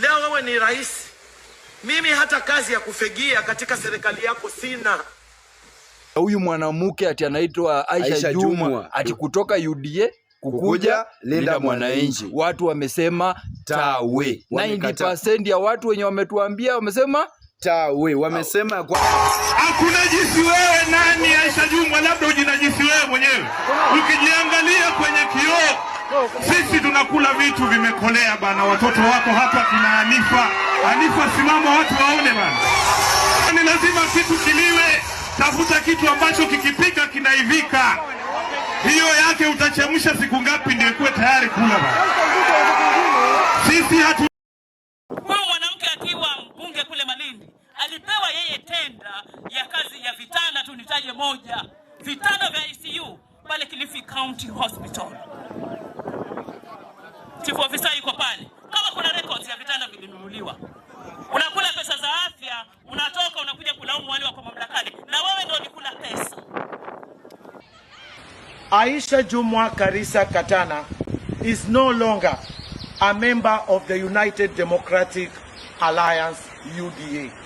Leo wewe ni rais. Mimi hata kazi ya kufegia katika serikali yako sina. Huyu mwanamke ati anaitwa Aisha Jumwa ati kutoka UDA kukuja Linda Mwananchi. Watu wamesema tawe. 90% ya watu wenye wametuambia wamesema tawe. Wamesema kwa hakuna jinsi. Wewe nani Aisha Jumwa? Labda ujinajisi wewe mwenyewe. Ukijiangalia kwenye kioo, sisi tunakula vitu vimekolea bana. Watoto wako hapa kina Hanifa simama watu waone bana. Ni lazima kitu kiliwe. Tafuta kitu ambacho kikipika kinaivika. Hiyo yake utachemsha siku ngapi ndio ikuwe tayari kula bana. Sisi hatu. Huyu mwanamke akiwa mbunge kule Malindi alipewa yeye tenda ya kazi ya vitanda tu, nitaje moja. Vitanda vya ICU pale Kilifi County Hospital. Chief officer yuko pale. Kama kuna records ya vitanda vilinunuliwa. Unakula pesa za afya, unatoka unakuja kulaumu wale wako mamlakani. Na wewe ndio ulikula pesa. Aisha Jumwa Karisa Katana is no longer a member of the United Democratic Alliance, UDA.